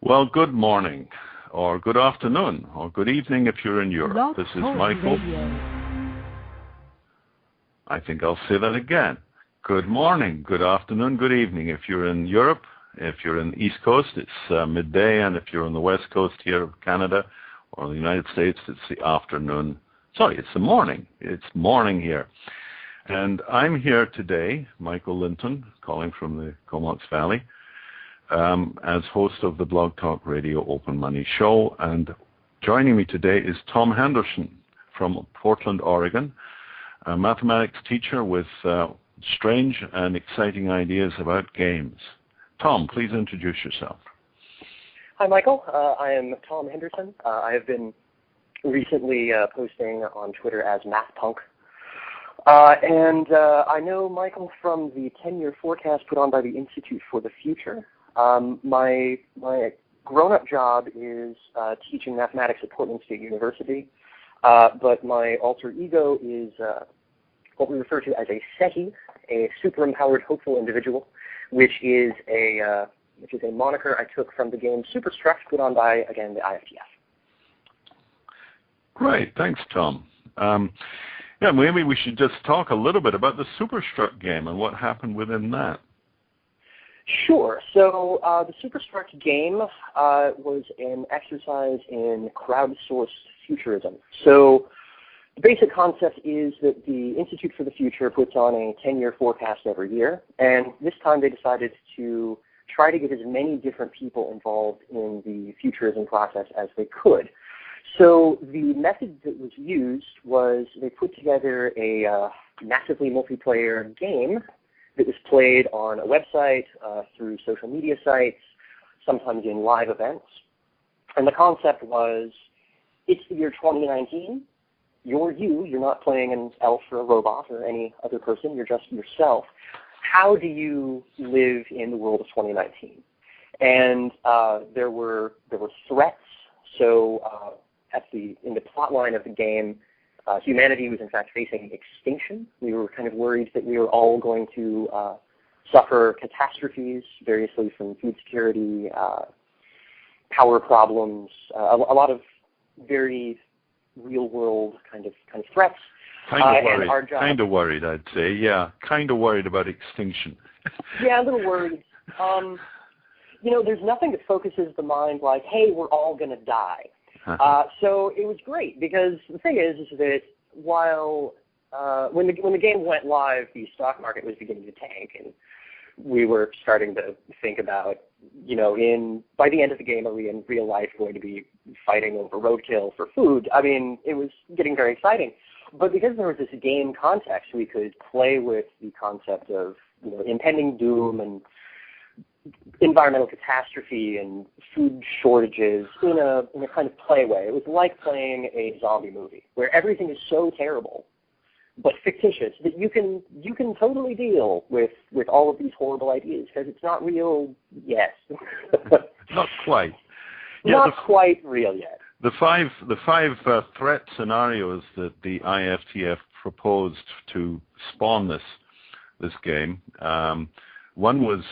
Well, good morning, or good afternoon, or good evening if you're in Europe. This is Michael. I think I'll say that again. Good morning, good afternoon, good evening. If you're in Europe, if you're in the East Coast, it's midday, and if you're on the West Coast here of Canada or the United States, it's the afternoon. Sorry, it's the morning. It's morning here. And I'm here today, Michael Linton, calling from the Comox Valley, as host of the Blog Talk Radio Open Money Show. And joining me today is Tom Henderson from Portland, Oregon, a mathematics teacher with strange and exciting ideas about games. Tom, please introduce yourself. Hi, Michael. I am Tom Henderson. I have been recently posting on Twitter as MathPunk. And I know Michael from the 10-year forecast put on by the Institute for the Future. My grown-up job is teaching mathematics at Portland State University, but my alter ego is what we refer to as a SETI, a super-empowered hopeful individual, which is a moniker I took from the game Superstruct, put on by, again, the IFTF. Great. Thanks, Tom. Yeah, maybe we should just talk a little bit about the Superstruct game and what happened within that. Sure. So the Superstruct game was an exercise in crowdsourced futurism. So the basic concept is that the Institute for the Future puts on a 10-year forecast every year, and this time they decided to try to get as many different people involved in the futurism process as they could. So the method that was used was they put together a massively multiplayer game that was played on a website, through social media sites, sometimes in live events. And the concept was, it's the year 2019, you're not playing an elf or a robot or any other person, you're just yourself. How do you live in the world of 2019? And there were threats. So in the plot line of the game, humanity was in fact facing extinction. We were kind of worried that we were all going to suffer catastrophes, variously from food security, power problems, a lot of very real-world kind of threats. Kind of worried, I'd say. Yeah, kind of worried about extinction. Yeah, a little worried. There's nothing that focuses the mind like, hey, we're all going to die. So it was great because the thing is that while when the game went live, the stock market was beginning to tank, and we were starting to think about, by the end of the game, are we in real life going to be fighting over roadkill for food? I mean, it was getting very exciting. But because there was this game context, we could play with the concept of impending doom and environmental catastrophe and food shortages in a kind of play way. It was like playing a zombie movie where everything is so terrible but fictitious that you can totally deal with all of these horrible ideas because it's not real yet. Not quite. Yeah, not quite real yet. The five threat scenarios that the IFTF proposed to spawn this game. One was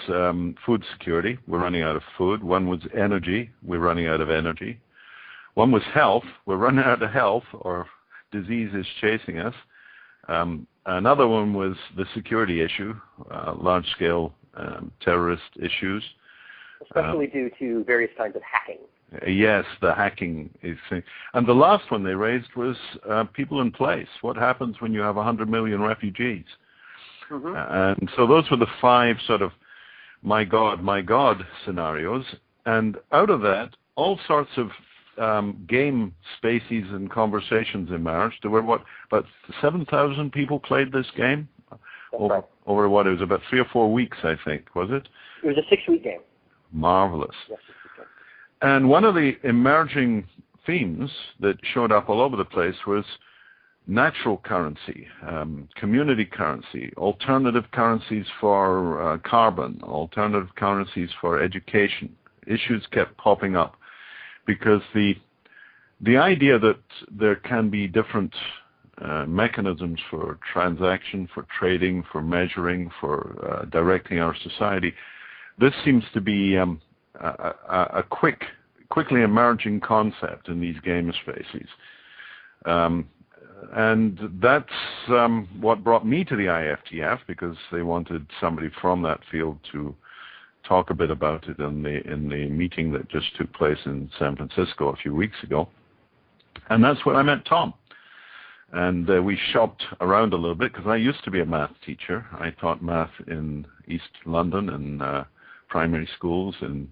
food security. We're running out of food. One was energy. We're running out of energy. One was health. We're running out of health, or disease is chasing us. Another one was the security issue, large-scale terrorist issues. Especially due to various kinds of hacking. Yes, the hacking is. And the last one they raised was people in place. What happens when you have 100 million refugees? Mm-hmm. And so those were the five sort of my God scenarios. And out of that, all sorts of game spaces and conversations emerged. There were, about 7,000 people played this game? Over what? It was about 3 or 4 weeks, I think, was it? It was a 6-week game. Marvelous. Yes, and one of the emerging themes that showed up all over the place was natural currency, community currency, alternative currencies for carbon, alternative currencies for education. Issues kept popping up because the idea that there can be different mechanisms for transaction, for trading, for measuring, for directing our society, this seems to be a quickly emerging concept in these game spaces. And that's what brought me to the IFTF, because they wanted somebody from that field to talk a bit about it in the meeting that just took place in San Francisco a few weeks ago. And that's where I met Tom. And we shopped around a little bit, because I used to be a math teacher. I taught math in East London in primary schools in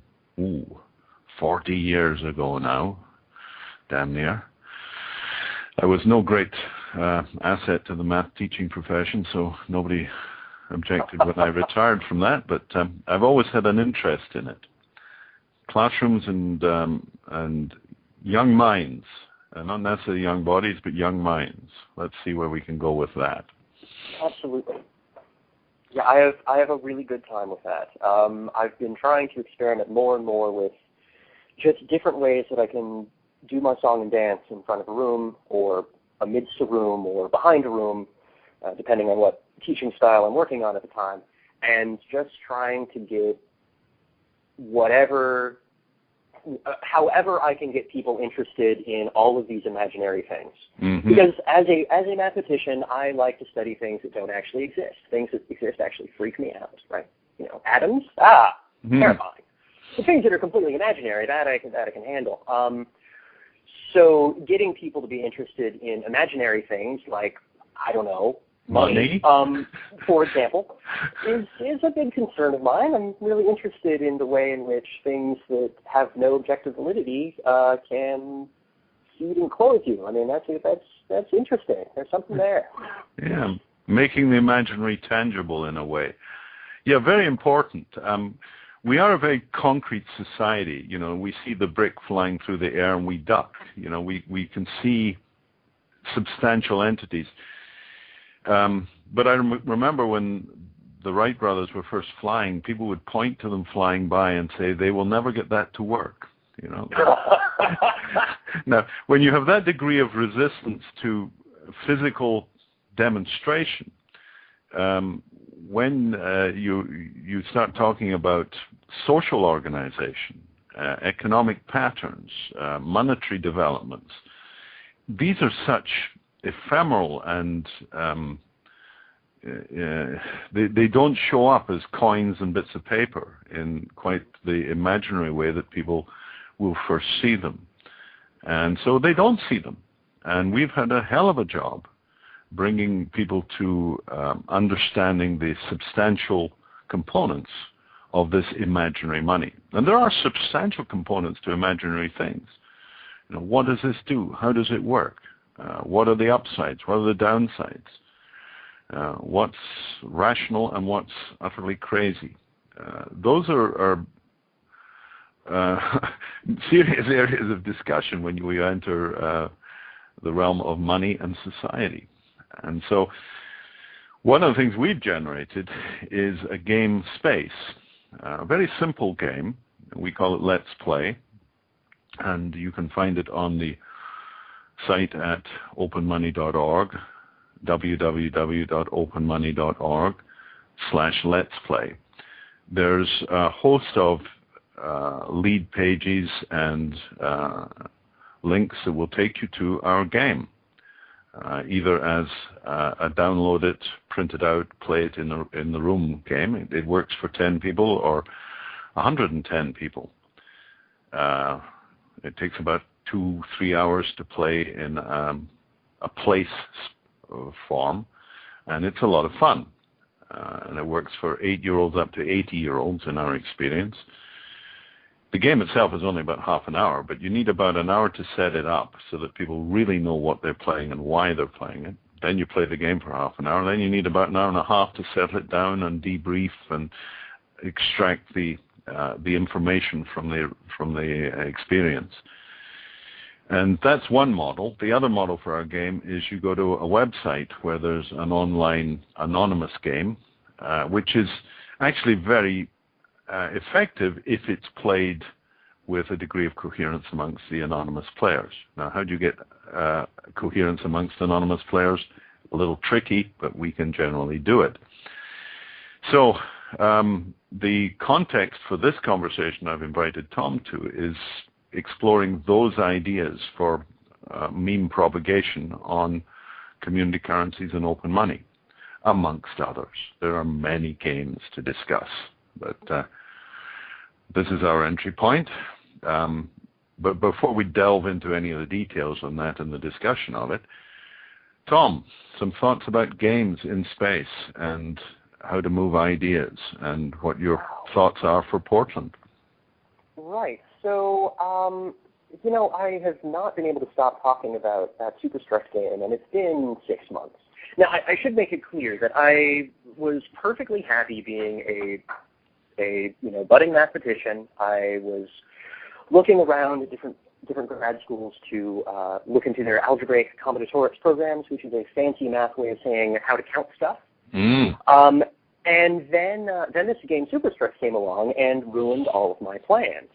40 years ago now, damn near. I was no great asset to the math teaching profession, so nobody objected when I retired from that, but I've always had an interest in it. Classrooms and young minds, not necessarily young bodies, but young minds. Let's see where we can go with that. Absolutely. Yeah, I have a really good time with that. I've been trying to experiment more and more with just different ways that I can do my song and dance in front of a room, or amidst a room, or behind a room, depending on what teaching style I'm working on at the time, and just trying to get however I can get people interested in all of these imaginary things. Mm-hmm. Because as a mathematician, I like to study things that don't actually exist. Things that exist actually freak me out, right? You know, atoms, terrifying. The things that are completely imaginary, that I can handle. So getting people to be interested in imaginary things like, I don't know, money, for example, is a big concern of mine. I'm really interested in the way in which things that have no objective validity can feed and clothe you. I mean, that's interesting. There's something there. Yeah, making the imaginary tangible in a way. Yeah, very important. We are a very concrete society. You know, we see the brick flying through the air and we duck. You know, we can see substantial entities. But I remember when the Wright brothers were first flying, people would point to them flying by and say, they will never get that to work. You know. Now, when you have that degree of resistance to physical demonstration, when you start talking about social organization, economic patterns, monetary developments, these are such ephemeral and they don't show up as coins and bits of paper in quite the imaginary way that people will first see them. And so they don't see them. And we've had a hell of a job bringing people to understanding the substantial components of this imaginary money. And there are substantial components to imaginary things. You know, what does this do? How does it work? What are the upsides? What are the downsides? What's rational and what's utterly crazy? Those are serious areas of discussion when we enter the realm of money and society. And so one of the things we've generated is a game space, a very simple game. We call it Let's Play, and you can find it on the site at openmoney.org, www.openmoney.org/Let's Play. There's a host of lead pages and links that will take you to our game, either as a download it, print it out, play it in the room game. It works for 10 people or 110 people. It takes about 2-3 hours to play in a place form, and it's a lot of fun. And it works for 8-year-olds up to 80-year-olds in our experience. The game itself is only about half an hour, but you need about an hour to set it up so that people really know what they're playing and why they're playing it. Then you play the game for half an hour. Then you need about an hour and a half to settle it down and debrief and extract the information from the experience. And that's one model. The other model for our game is you go to a website where there's an online anonymous game, which is actually very effective if it's played with a degree of coherence amongst the anonymous players. Now, how do you get coherence amongst anonymous players? A little tricky, but we can generally do it. So the context for this conversation I've invited Tom to is exploring those ideas for meme propagation on community currencies and open money, amongst others. There are many games to discuss, but this is our entry point. But before we delve into any of the details on that and the discussion of it, Tom, some thoughts about games in space and how to move ideas and what your thoughts are for Portland. Right. So, I have not been able to stop talking about that Superstruct game, and it's been 6 months. Now, I should make it clear that I was perfectly happy being a budding mathematician. I was looking around at different grad schools to look into their algebraic combinatorics programs, which is a fancy math way of saying how to count stuff. And then this game Superstruct came along and ruined all of my plans.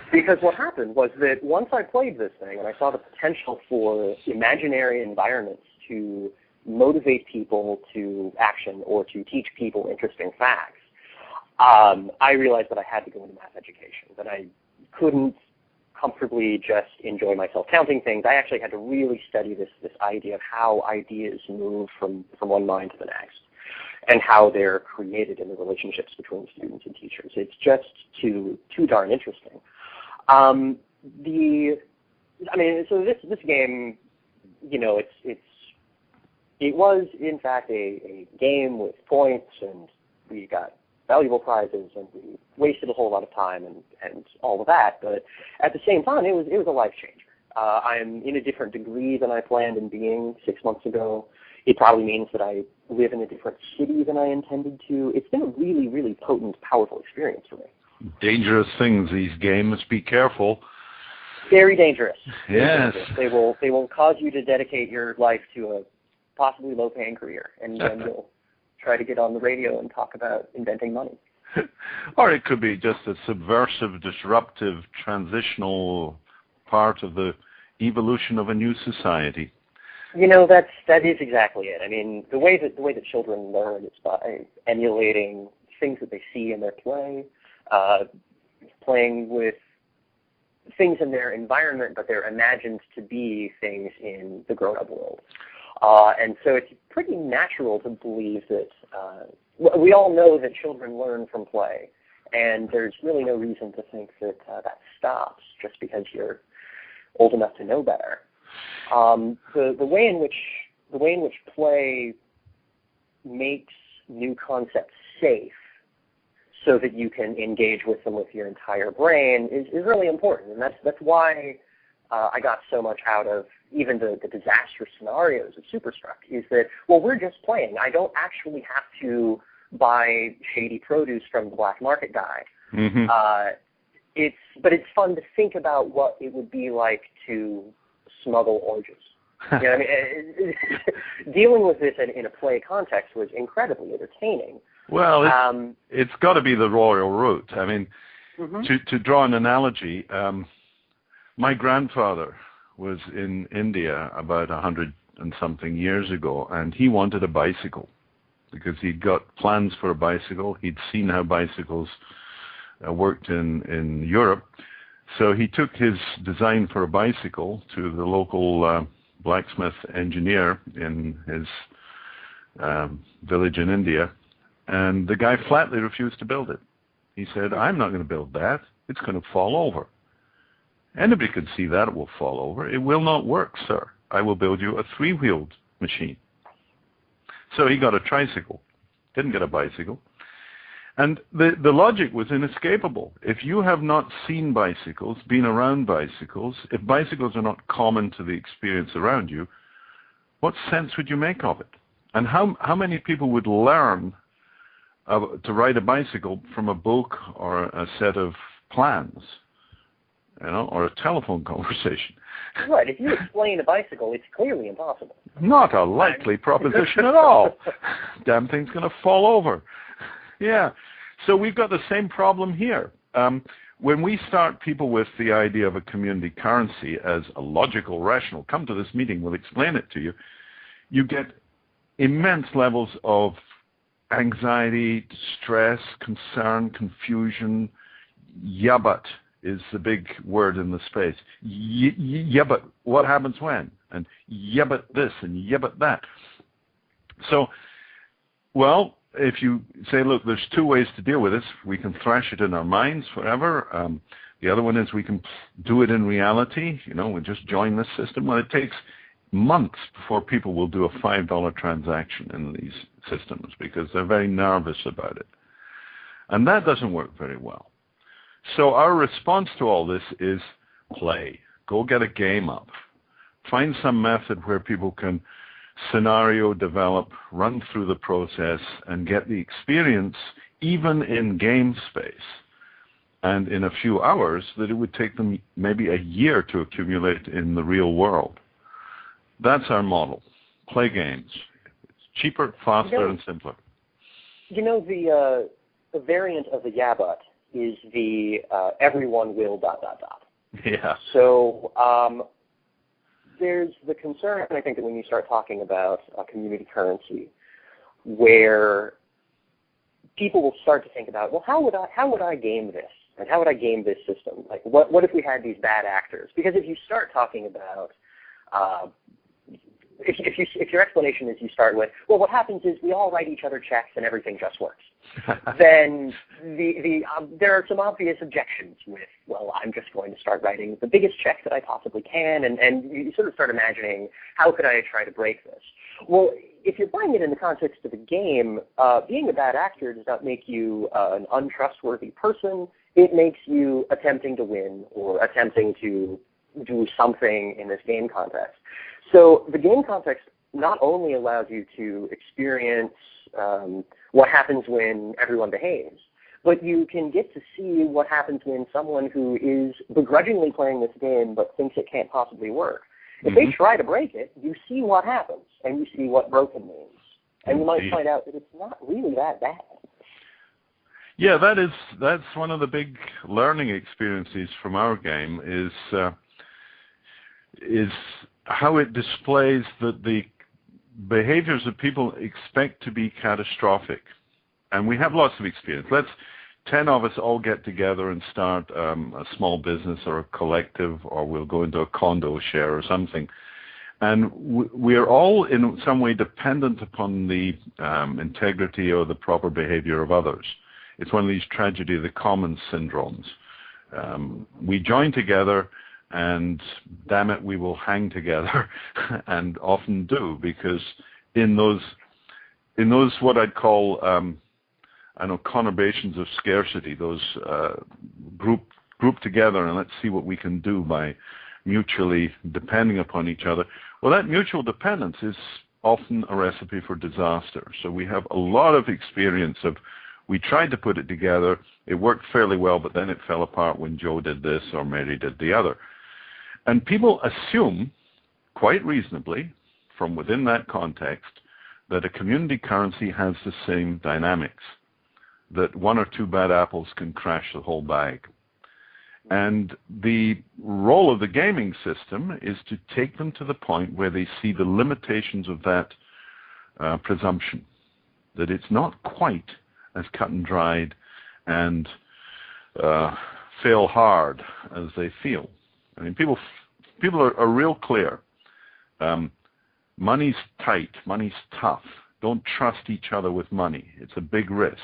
Because what happened was that once I played this thing and I saw the potential for imaginary environments to motivate people to action or to teach people interesting facts, I realized that I had to go into math education, that I couldn't comfortably just enjoy myself counting things. I actually had to really study this idea of how ideas move from one mind to the next, and how they're created in the relationships between students and teachers. It's just too darn interesting. So this game, it was in fact a game with points, and we got valuable prizes, and we wasted a whole lot of time and all of that. But at the same time, it was a life changer. I'm in a different degree than I planned on being 6 months ago. It probably means that I live in a different city than I intended to. It's been a really, really potent, powerful experience for me. Dangerous things, these games. Be careful. Very dangerous. Yes. They will cause you to dedicate your life to a possibly low-paying career, and then you'll try to get on the radio and talk about inventing money. Or it could be just a subversive, disruptive, transitional part of the evolution of a new society. That is exactly it. I mean, the way that children learn is by emulating things that they see in their play, playing with things in their environment, but they're imagined to be things in the grown-up world. And so it's pretty natural to believe that we all know that children learn from play, and there's really no reason to think that that stops just because you're old enough to know better. The way in which play makes new concepts safe so that you can engage with them with your entire brain is really important, and that's why I got so much out of even the disastrous scenarios of Superstruct, is that, we're just playing. I don't actually have to buy shady produce from the black market guy. Mm-hmm. But it's fun to think about what it would be like to smuggle oranges. Dealing with this in a play context was incredibly entertaining. Well, it's got to be the royal route. I mean, mm-hmm. to draw an analogy, my grandfather was in India about 100 and something years ago, and he wanted a bicycle because he'd got plans for a bicycle. He'd seen how bicycles worked in Europe. So he took his design for a bicycle to the local blacksmith engineer in his village in India, and the guy flatly refused to build it. He said, "I'm not going to build that. It's going to fall over. Anybody can see that it will fall over. It will not work, sir. I will build you a 3-wheeled machine." So he got a tricycle, didn't get a bicycle. And the logic was inescapable. If you have not seen bicycles, been around bicycles, if bicycles are not common to the experience around you, what sense would you make of it? And how many people would learn to ride a bicycle from a book or a set of plans, or a telephone conversation? Right. If you explain a bicycle, it's clearly impossible. Not a likely proposition at all. Damn thing's going to fall over. Yeah. So we've got the same problem here. When we start people with the idea of a community currency as a logical, rational, come to this meeting, we'll explain it to you, you get immense levels of anxiety, stress, concern, confusion. Yeah, but is the big word in the space. Yeah, but what happens when? And yeah, but this, and yeah, but that. So, well, if you say, look, there's two ways to deal with this. We can thrash it in our minds forever. The other one is we can do it in reality. We just join this system. Well, it takes months before people will do a $5 transaction in these systems because they're very nervous about it. And that doesn't work very well. So our response to all this is play. Go get a game up. Find some method where people can scenario develop, run through the process, and get the experience, even in game space, and in a few hours, that it would take them maybe a year to accumulate in the real world. That's our model. Play games. It's cheaper, faster, and simpler. The variant of the yeah, but is the everyone will ... Yeah. So there's the concern, I think, that when you start talking about community currency, where people will start to think about, well, how would I game this? And how would I game this system? Like, what if we had these bad actors? Because if you start talking about if your explanation is you start with, well, what happens is we all write each other checks and everything just works, then there are some obvious objections with, well, I'm just going to start writing the biggest check that I possibly can, and you sort of start imagining, how could I try to break this? Well, if you're playing it in the context of a game, being a bad actor does not make you an untrustworthy person. It makes you attempting to win or attempting to do something in this game context. So the game context not only allows you to experience what happens when everyone behaves, but you can get to see what happens when someone who is begrudgingly playing this game but thinks it can't possibly work, if they try to break it, you see what happens, and you see what broken means. And you might find out that it's not really that bad. Yeah, that's one of the big learning experiences from our game is how it displays that the behaviors that people expect to be catastrophic. And we have lots of experience. Let's 10 of us all get together and start a small business or a collective, or we'll go into a condo share or something. And we are all in some way dependent upon the integrity or the proper behavior of others. It's one of these tragedy of the commons syndromes. We join together, and damn it, we will hang together, and often do, because in those what I'd call conurbations of scarcity, those group together and let's see what we can do by mutually depending upon each other. Well, that mutual dependence is often a recipe for disaster. So we have a lot of experience of, we tried to put it together, it worked fairly well, but then it fell apart when Joe did this or Mary did the other. And people assume, quite reasonably, from within that context, that a community currency has the same dynamics, that one or two bad apples can crash the whole bag. And the role of the gaming system is to take them to the point where they see the limitations of that presumption, that it's not quite as cut and dried and fail hard as they feel. I mean, people are real clear. Money's tight. Money's tough. Don't trust each other with money. It's a big risk.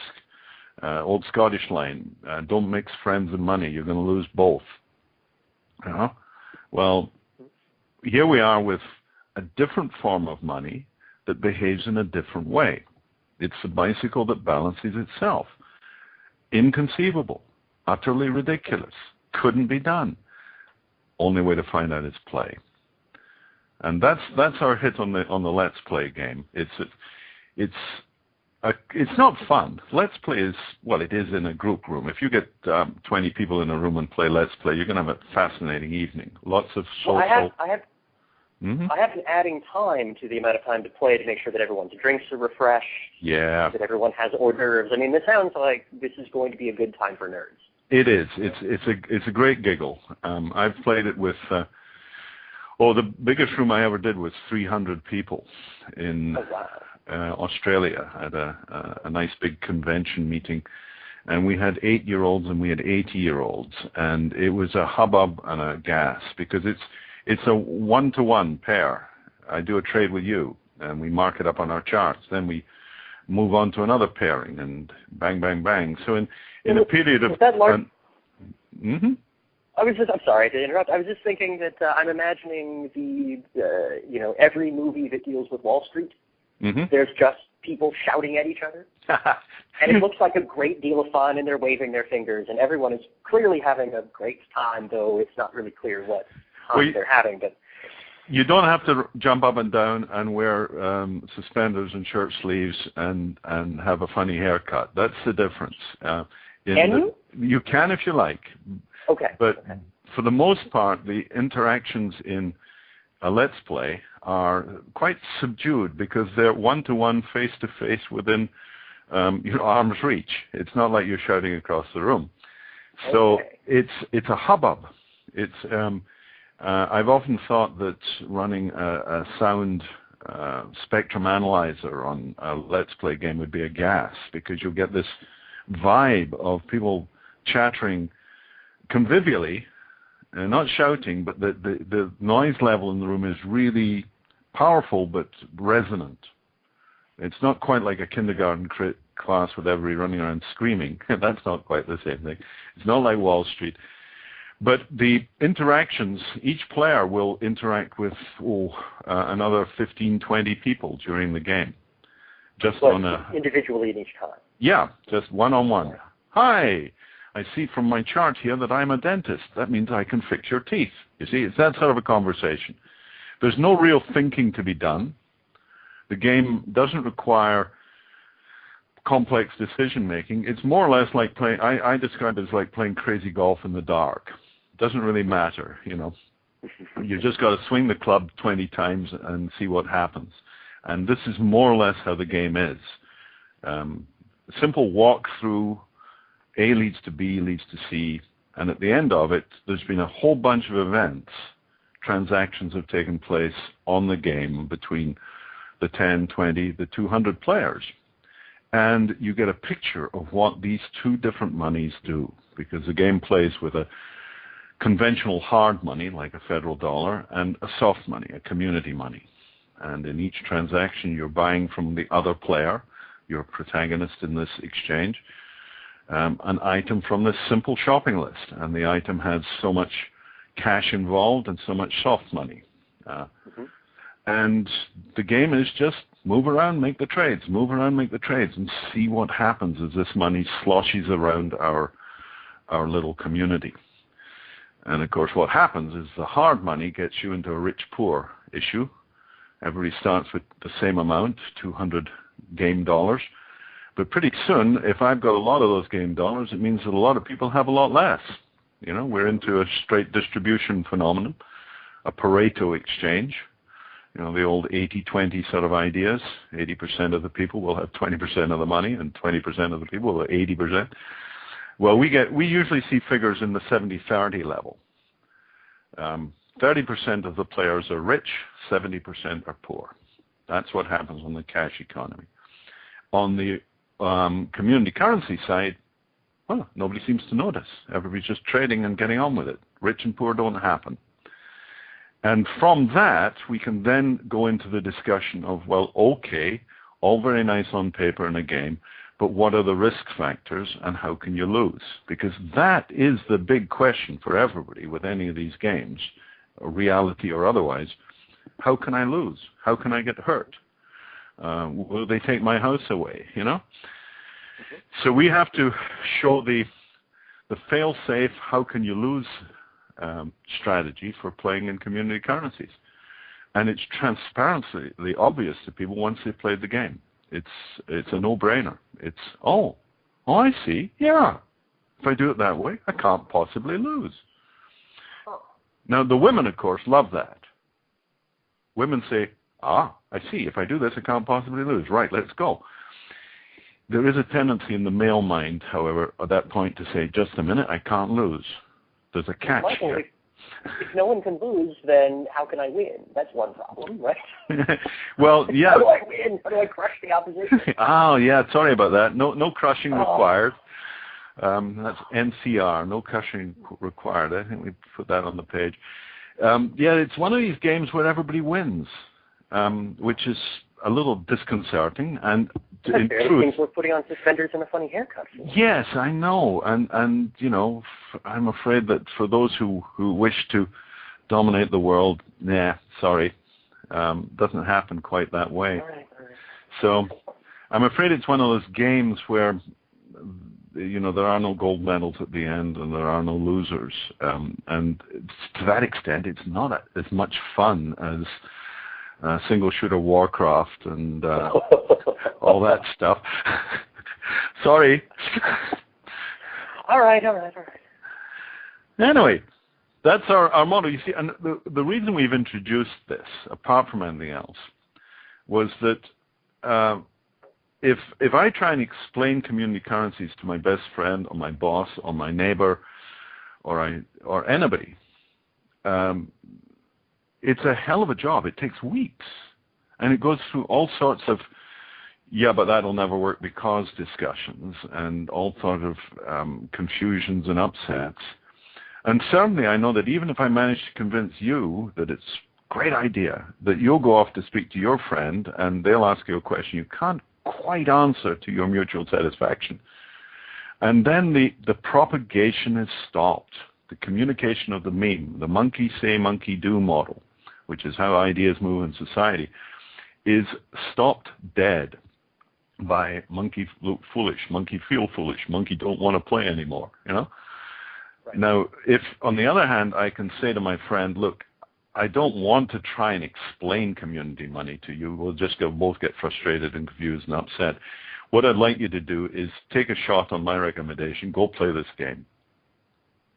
Old Scottish line, don't mix friends and money. You're going to lose both. Well, here we are with a different form of money that behaves in a different way. It's a bicycle that balances itself. Inconceivable. Utterly ridiculous. Couldn't be done. Only way to find out is play. And that's our hit on the Let's Play game. It's not fun. Let's Play is, well, it is in a group room. If you get 20 people in a room and play Let's Play, you're going to have a fascinating evening. Lots of social... Well, I have been adding time to the amount of time to play to make sure that everyone's drinks are refreshed. Yeah. That everyone has hors d'oeuvres. I mean, this sounds like this is going to be a good time for nerds. It is. It's a great giggle. I've played it with... the biggest room I ever did was 300 people in... Oh, wow. Australia, at a nice big convention meeting, and we had 8-year-olds and we had 80-year-olds, and it was a hubbub and a gas because it's a 1-to-1 pair. I do a trade with you, and we mark it up on our charts. Then we move on to another pairing, and bang, bang, bang. So in a period of... I'm sorry to interrupt. I was just thinking that I'm imagining every movie that deals with Wall Street. Mm-hmm. There's just people shouting at each other. And it looks like a great deal of fun, and they're waving their fingers, and everyone is clearly having a great time, though it's not really clear what time they're having. But you don't have to jump up and down and wear suspenders and shirt sleeves and have a funny haircut. That's the difference. Can you? You can if you like. Okay. But for the most part, the interactions in a Let's Play are quite subdued because they're 1-to-1, face-to-face within your arm's reach. It's not like you're shouting across the room. So it's a hubbub. I've often thought that running a sound spectrum analyzer on a Let's Play game would be a gas because you'll get this vibe of people chattering convivially, not shouting, but the noise level in the room is really powerful but resonant. It's not quite like a kindergarten class with everybody running around screaming. That's not quite the same thing. It's not like Wall Street. But the interactions, each player will interact with another 15, 20 people during the game. Just individually in each time. Yeah, just one-on-one. Hi, I see from my chart here that I'm a dentist. That means I can fix your teeth. You see, it's that sort of a conversation. There's no real thinking to be done. The game doesn't require complex decision-making. It's more or less like playing, I describe it as like playing crazy golf in the dark. It doesn't really matter, You just got to swing the club 20 times and see what happens. And this is more or less how the game is. Simple walk through, A leads to B, leads to C, and at the end of it, there's been a whole bunch of events. Transactions have taken place on the game between the 10, 20, the 200 players. And you get a picture of what these two different monies do, because the game plays with a conventional hard money, like a federal dollar, and a soft money, a community money. And in each transaction, you're buying from the other player, your protagonist in this exchange, an item from this simple shopping list. And the item has so much cash involved and so much soft money. And the game is just move around, make the trades, move around, make the trades, and see what happens as this money sloshes around our little community. And of course what happens is the hard money gets you into a rich-poor issue. Everybody starts with the same amount, 200 game dollars. But pretty soon, if I've got a lot of those game dollars, it means that a lot of people have a lot less. We're into a straight distribution phenomenon, a Pareto exchange. The old 80-20 sort of ideas. 80% of the people will have 20% of the money, and 20% of the people will have 80%. Well, we usually see figures in the 70-30 level. 30% of the players are rich, 70% are poor. That's what happens on the cash economy. On the community currency side, nobody seems to notice. Everybody's just trading and getting on with it. Rich and poor don't happen. And from that, we can then go into the discussion of, okay, all very nice on paper in a game, but what are the risk factors and how can you lose? Because that is the big question for everybody with any of these games, reality or otherwise. How can I lose? How can I get hurt? Will they take my house away, So we have to show the fail-safe, how can you lose strategy for playing in community currencies. And it's transparently obvious to people once they've played the game. It's a no-brainer. It's, I see, yeah. If I do it that way, I can't possibly lose. Now, the women, of course, love that. Women say, I see, if I do this, I can't possibly lose. Right, let's go. There is a tendency in the male mind, however, at that point to say, just a minute, I can't lose. There's a catch here. If no one can lose, then how can I win? That's one problem, right? Well, yeah. How do I win? How do I crush the opposition? Oh, yeah, sorry about that. No crushing required. That's NCR, no crushing required. I think we put that on the page. Yeah, it's one of these games where everybody wins, which is a little disconcerting. And in truth, things we're putting on suspenders and a funny haircut. Yes, I know, and you know, I'm afraid that for those who wish to dominate the world, sorry, doesn't happen quite that way. All right. So, I'm afraid it's one of those games where, you know, there are no gold medals at the end and there are no losers, and to that extent, it's not as much fun as single shooter Warcraft and all that stuff. Sorry. All right. Anyway, that's our motto. You see, and the reason we've introduced this, apart from anything else, was that if I try and explain community currencies to my best friend or my boss or my neighbor or anybody, it's a hell of a job. It takes weeks. And it goes through all sorts of, yeah, but that'll never work because discussions and all sort of confusions and upsets. And certainly I know that even if I manage to convince you that it's a great idea, that you'll go off to speak to your friend and they'll ask you a question you can't quite answer to your mutual satisfaction. And then the propagation is stopped. The communication of the meme, the monkey say, monkey do model, which is how ideas move in society, is stopped dead by monkey look foolish, monkey feel foolish, monkey don't want to play anymore, you know? Right. Now, if, on the other hand, I can say to my friend, look, I don't want to try and explain community money to you. We'll just both get frustrated and confused and upset. What I'd like you to do is take a shot on my recommendation. Go play this game.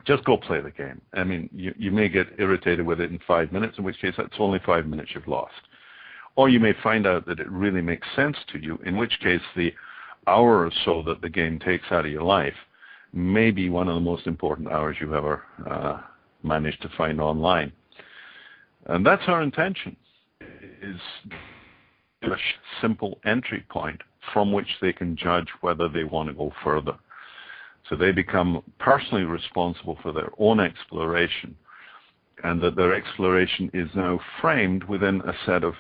Just go play the game. I mean, you may get irritated with it in 5 minutes, in which case that's only 5 minutes you've lost. Or you may find out that it really makes sense to you, in which case the hour or so that the game takes out of your life may be one of the most important hours you've ever managed to find online. And that's our intention, is a simple entry point from which they can judge whether they want to go further. So they become personally responsible for their own exploration, and that their exploration is now framed within a set of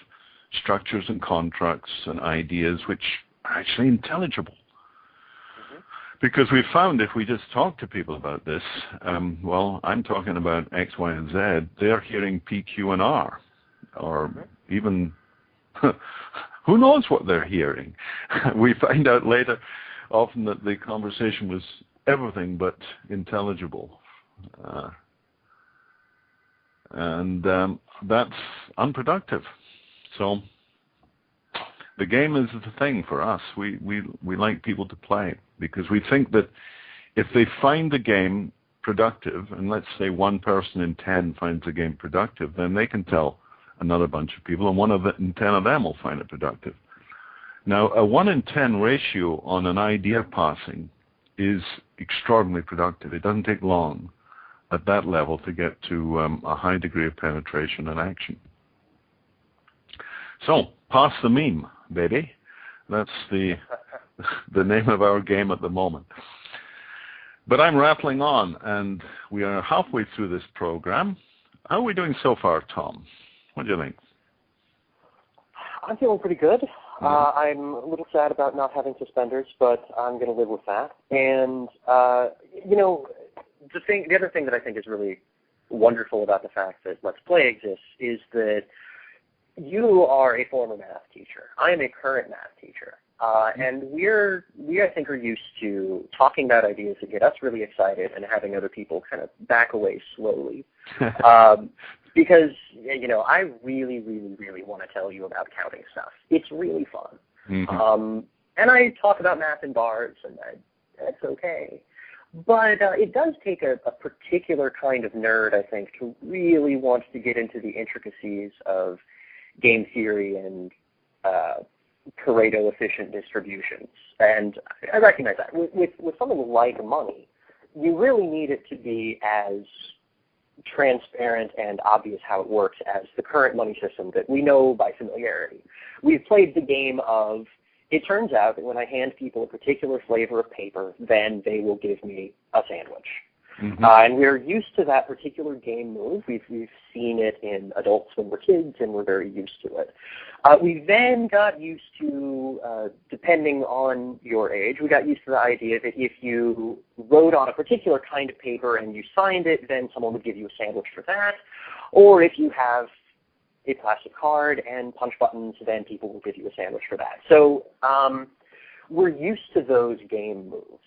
structures and contracts and ideas which are actually intelligible. Mm-hmm. Because we've found if we just talk to people about this, well, I'm talking about X, Y, and Z, they're hearing P, Q, and R, or even, who knows what they're hearing. We find out later often that the conversation was everything but intelligible. And that's unproductive. So the game is the thing for us. We like people to play because we think that if they find the game productive, and let's say 1 person in 10 finds the game productive, then they can tell another bunch of people, and 1 in 10 of them will find it productive. Now, a 1 in 10 ratio on an idea passing is extraordinarily productive. It doesn't take long at that level to get to a high degree of penetration and action. So, pass the meme, baby. That's the name of our game at the moment. But I'm rattling on, and we are halfway through this program. How are we doing so far, Tom? What do you think? I'm feeling pretty good. I'm a little sad about not having suspenders, but I'm going to live with that. And, you know, the other thing that I think is really wonderful about the fact that Let's Play exists is that you are a former math teacher. I am a current math teacher. And we, I think, are used to talking about ideas that get us really excited and having other people kind of back away slowly. Because, you know, I really, really, really want to tell you about counting stuff. It's really fun. Mm-hmm. And I talk about math in bars, and that's okay. But it does take a particular kind of nerd, I think, to really want to get into the intricacies of game theory and Pareto-efficient distributions. And I recognize that. With something like money, you really need it to be as transparent and obvious how it works as the current money system that we know by familiarity. We've played the game of, it turns out that when I hand people a particular flavor of paper, then they will give me a sandwich. Mm-hmm. And we're used to that particular game move. We've seen it in adults when we're kids, and we're very used to it. We then got used to, depending on your age, we got used to the idea that if you wrote on a particular kind of paper and you signed it, then someone would give you a sandwich for that. Or if you have a plastic card and punch buttons, then people will give you a sandwich for that. So we're used to those game moves.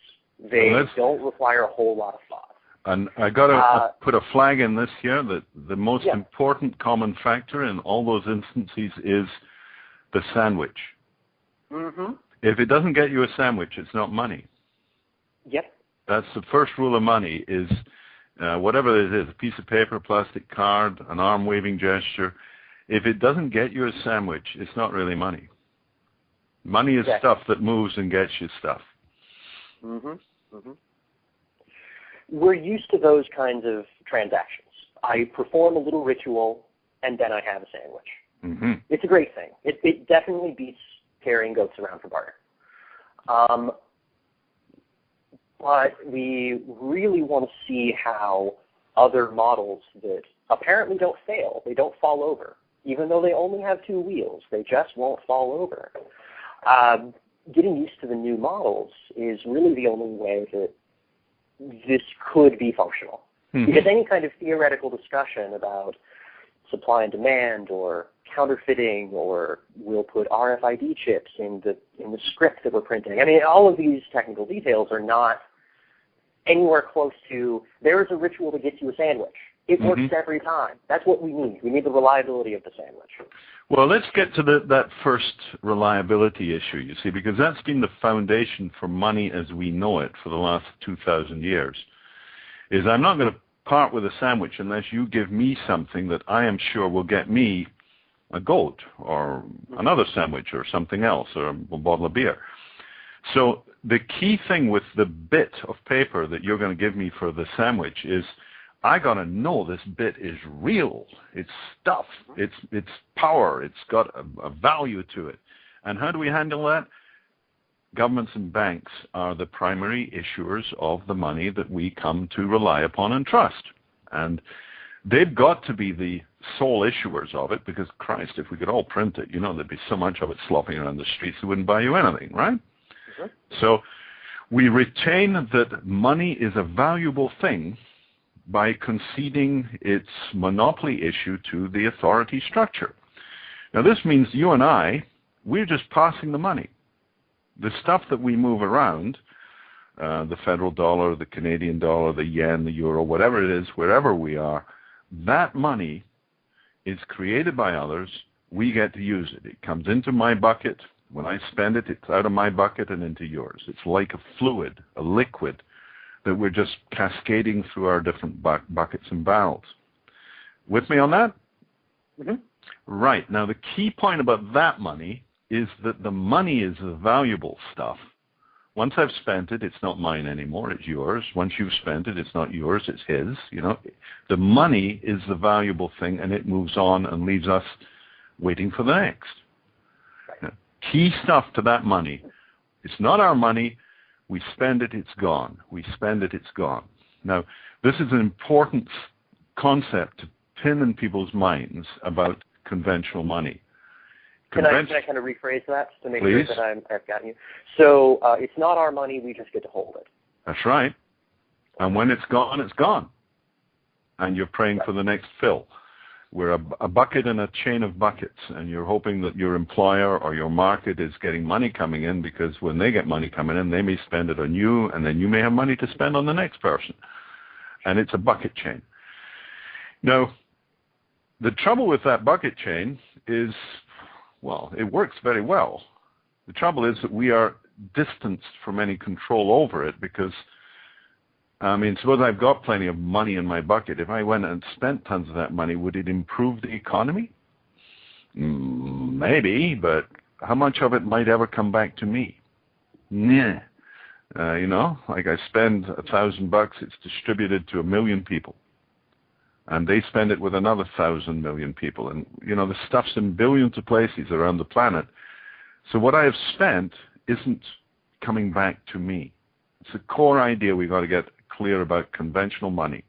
They don't require a whole lot of thought. And I got to put a flag in this here that the most important common factor in all those instances is the sandwich. Mm-hmm. If it doesn't get you a sandwich, it's not money. Yep. That's the first rule of money is whatever it is, a piece of paper, plastic card, an arm-waving gesture. If it doesn't get you a sandwich, it's not really money. Money is stuff that moves and gets you stuff. Mm-hmm. Mm-hmm. We're used to those kinds of transactions. I perform a little ritual, and then I have a sandwich. Mm-hmm. It's a great thing. It definitely beats carrying goats around for barter. But we really want to see how other models that apparently don't fail, they don't fall over. Even though they only have two wheels, they just won't fall over. Getting used to the new models is really the only way that this could be functional. Mm-hmm. Because any kind of theoretical discussion about supply and demand or counterfeiting or we'll put RFID chips in the script that we're printing, I mean, all of these technical details are not anywhere close to, there is a ritual that gets you a sandwich. It works every time. That's what we need. We need the reliability of the sandwich. Well, let's get to that first reliability issue, you see, because that's been the foundation for money as we know it for the last 2,000 years, is I'm not going to part with a sandwich unless you give me something that I am sure will get me a goat or another sandwich or something else or a bottle of beer. So the key thing with the bit of paper that you're going to give me for the sandwich is I got to know this bit is real. It's stuff. It's power. It's got a value to it. And how do we handle that? Governments and banks are the primary issuers of the money that we come to rely upon and trust. And they've got to be the sole issuers of it because, Christ, if we could all print it, there'd be so much of it slopping around the streets it wouldn't buy you anything, right? Mm-hmm. So we retain that money is a valuable thing by conceding its monopoly issue to the authority structure. Now this means you and I, we're just passing the money. The stuff that we move around, the federal dollar, the Canadian dollar, the yen, the euro, whatever it is, wherever we are, that money is created by others. We get to use it. It comes into my bucket. When I spend it, it's out of my bucket and into yours. It's like a fluid, a liquid, that we're just cascading through our different buckets and barrels. With me on that? Mm-hmm. Right. Now, the key point about that money is that the money is the valuable stuff. Once I've spent it, it's not mine anymore, it's yours. Once you've spent it, it's not yours, it's his. The money is the valuable thing, and it moves on and leaves us waiting for the next. Right. Now, key stuff to that money. It's not our money. We spend it, it's gone. We spend it, it's gone. Now, this is an important concept to pin in people's minds about conventional money. Can I kind of rephrase that to make sure that I've gotten you? So it's not our money, we just get to hold it. That's right. And when it's gone, it's gone. And you're praying for the next fill. We're a bucket in a chain of buckets, and you're hoping that your employer or your market is getting money coming in, because when they get money coming in, they may spend it on you, and then you may have money to spend on the next person. And it's a bucket chain. Now, the trouble with that bucket chain is, well, it works very well. The trouble is that we are distanced from any control over it because, suppose I've got plenty of money in my bucket. If I went and spent tons of that money, would it improve the economy? Maybe, but how much of it might ever come back to me? Nah. Like I spend $1,000, it's distributed to 1 million people. and they spend it with another 1,000 million people. And, the stuff's in billions of places around the planet. So what I have spent isn't coming back to me. It's a core idea we've got to get clear about conventional money.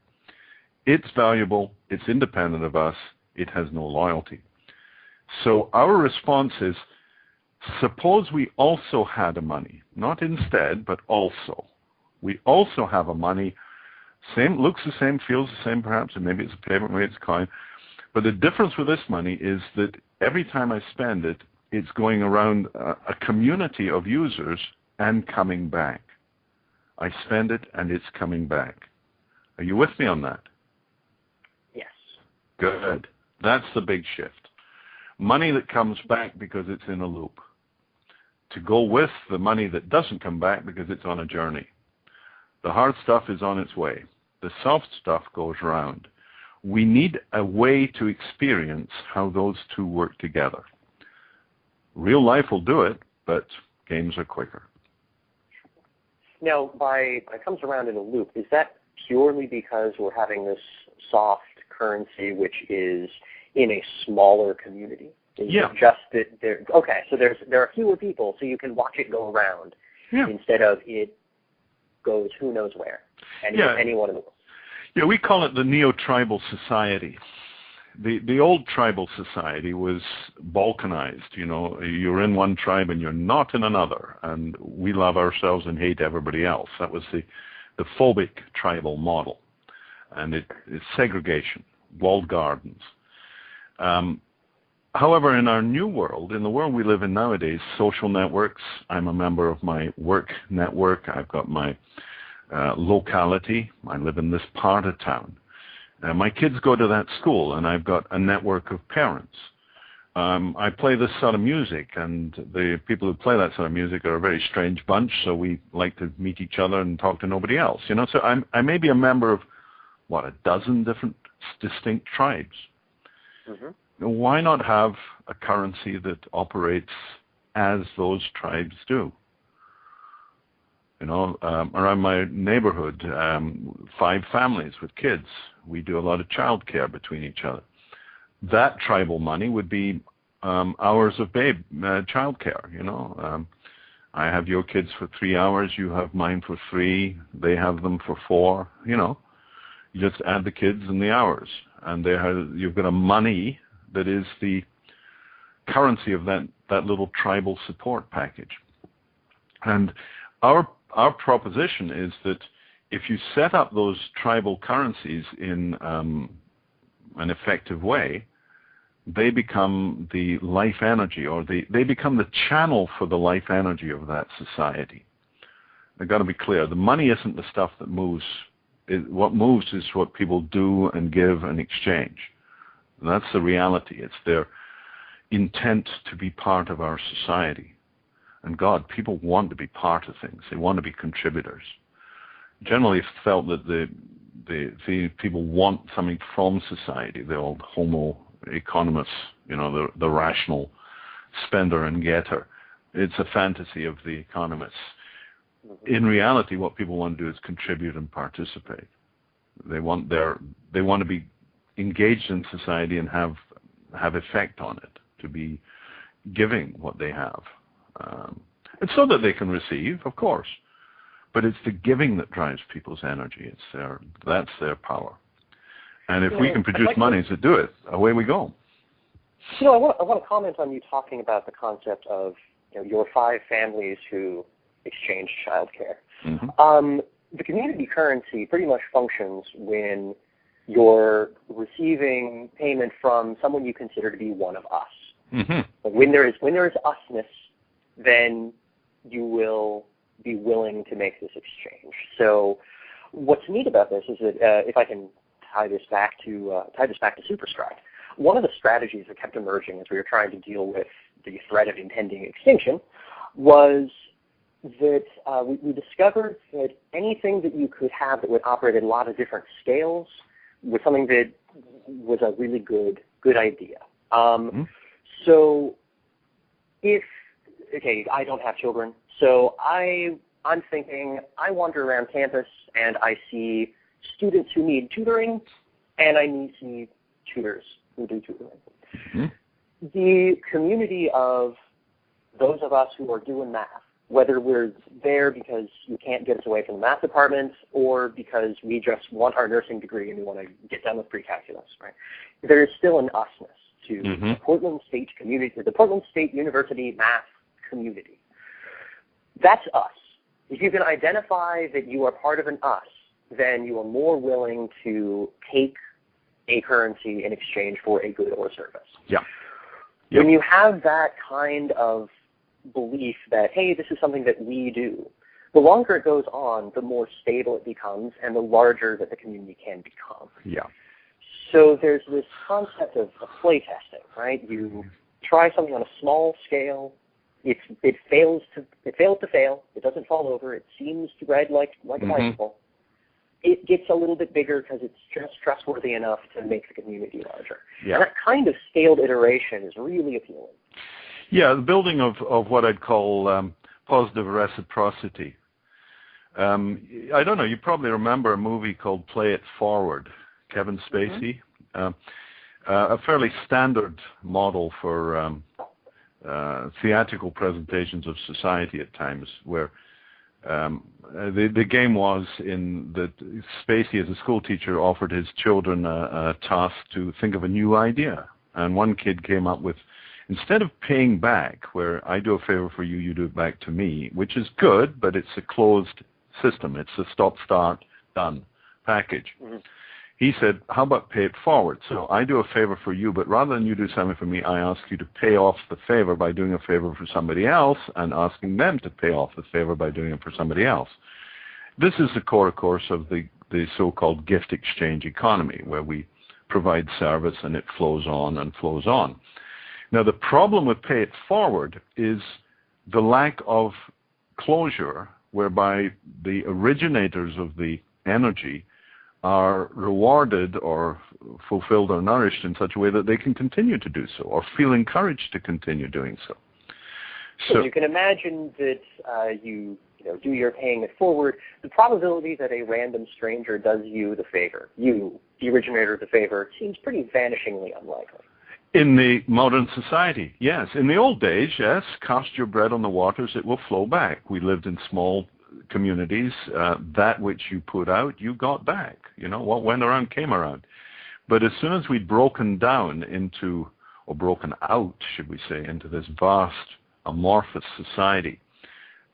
It's valuable. It's independent of us. It has no loyalty. So our response is, suppose we also had a money, not instead, but also. We also have a money, same, looks the same, feels the same perhaps, and maybe it's a payment rate, it's a coin. But the difference with this money is that every time I spend it, it's going around a community of users and coming back. I spend it and it's coming back. Are you with me on that? Yes. Good. That's the big shift. Money that comes back because it's in a loop. To go with the money that doesn't come back because it's on a journey. The hard stuff is on its way. The soft stuff goes around. We need a way to experience how those two work together. Real life will do it, but games are quicker. Now, it comes around in a loop. Is that purely because we're having this soft currency, which is in a smaller community? Is yeah. It just that there are fewer people, so you can watch it go around instead of it goes who knows where, anyone in the world. Yeah, we call it the neo-tribal society. The old tribal society was balkanized. You're in one tribe and you're not in another, and we love ourselves and hate everybody else. That was the phobic tribal model, and it's segregation, walled gardens. However, in our new world, in the world we live in nowadays, social networks, I'm a member of my work network. I've got my locality. I live in this part of town. My kids go to that school, and I've got a network of parents. I play this sort of music, and the people who play that sort of music are a very strange bunch, so we like to meet each other and talk to nobody else. So I may be a member of, a dozen different distinct tribes. Mm-hmm. Why not have a currency that operates as those tribes do? Around my neighborhood, 5 families with kids. We do a lot of child care between each other. That tribal money would be hours of child care. I have your kids for 3 hours. You have mine for 3. They have them for 4. You just add the kids and the hours, and you've got a money that is the currency of that little tribal support package. And our proposition is that if you set up those tribal currencies in an effective way, they become the life energy, or they become the channel for the life energy of that society. They've got to be clear. The money isn't the stuff that moves. What moves is what people do and give and exchange. And that's the reality. It's their intent to be part of our society. And God, people want to be part of things. They want to be contributors. Generally felt that the people want something from society, the old homo economists, the rational spender and getter. It's a fantasy of the economists. In reality, what people want to do is contribute and participate. They want to be engaged in society and have effect on it, to be giving what they have. And so that they can receive, of course. But it's the giving that drives people's energy. That's their power. And if we can produce monies that do it, away we go. I want to comment on you talking about the concept of your 5 families who exchange childcare. Mm-hmm. The community currency pretty much functions when you're receiving payment from someone you consider to be one of us. Mm-hmm. But when there is usness, then you will be willing to make this exchange. So what's neat about this is that if I can tie this back to Superstruct, one of the strategies that kept emerging as we were trying to deal with the threat of impending extinction was that we discovered that anything that you could have that would operate at a lot of different scales was something that was a really good idea. Mm-hmm. So I don't have children, so I'm thinking I wander around campus and I see students who need tutoring, and I see tutors who do tutoring. Mm-hmm. The community of those of us who are doing math, whether we're there because you can't get us away from the math department or because we just want our nursing degree and we want to get done with pre-calculus, right? There is still an usness to the Portland State community, the Portland State University math community. That's us. If you can identify that you are part of an us, then you are more willing to take a currency in exchange for a good or service. Yeah. Yep. When you have that kind of belief that, hey, this is something that we do, the longer it goes on, the more stable it becomes and the larger that the community can become. Yeah. So there's this concept of play testing, right? You try something on a small scale. It fails to fail. It doesn't fall over. It seems to ride like a bicycle. It gets a little bit bigger because it's just trustworthy enough to make the community larger. Yeah. And that kind of scaled iteration is really appealing. Yeah, the building of what I'd call positive reciprocity. I don't know, you probably remember a movie called Play It Forward, Kevin Spacey. A fairly standard model for theatrical presentations of society at times, where the game was in that Spacey, as a school teacher, offered his children a task to think of a new idea. And one kid came up with, instead of paying back, where I do a favor for you, you do it back to me, which is good, but it's a closed system. It's a stop, start, done package. He said, how about pay it forward? So I do a favor for you, but rather than you do something for me, I ask you to pay off the favor by doing a favor for somebody else and asking them to pay off the favor by doing it for somebody else. This is the core, of course, of the so-called gift exchange economy, where we provide service and it flows on and flows on. Now, the problem with pay it forward is the lack of closure, whereby the originators of the energy are rewarded or fulfilled or nourished in such a way that they can continue to do so or feel encouraged to continue doing so. So you can imagine that you do your paying it forward. The probability that a random stranger does you the favor, you, the originator of the favor, seems pretty vanishingly unlikely. In the modern society, yes. In the old days, yes, cast your bread on the waters, it will flow back. We lived in small communities. That which you put out, you got back. What went around came around. But as soon as we'd broken down into, or broken out, should we say, into this vast, amorphous society,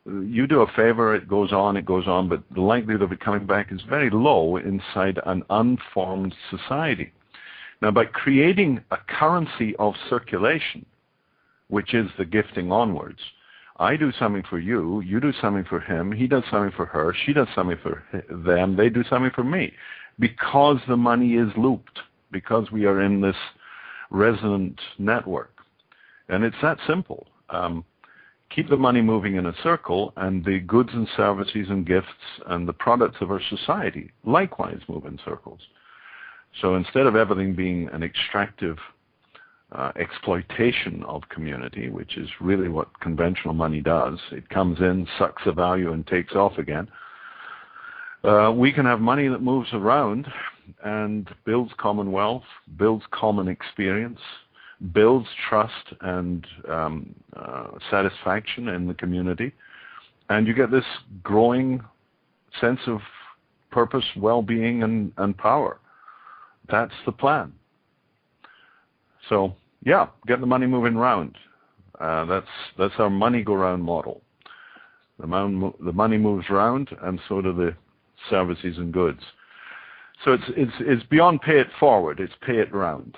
you do a favor, it goes on, but the likelihood of it coming back is very low inside an unformed society. Now, by creating a currency of circulation, which is the gifting onwards, I do something for you, you do something for him, he does something for her, she does something for them, they do something for me. Because the money is looped, because we are in this resonant network. And it's that simple. Keep the money moving in a circle, and the goods and services and gifts and the products of our society likewise move in circles. So instead of everything being an extractive exploitation of community, which is really what conventional money does, it comes in, sucks the value, and takes off again, we can have money that moves around and builds commonwealth, builds common experience, builds trust and satisfaction in the community, and you get this growing sense of purpose, well-being, and power. That's the plan. So, yeah, get the money moving round. That's our money go round model. The money moves round, and so do the services and goods. So it's beyond pay it forward. It's pay it round.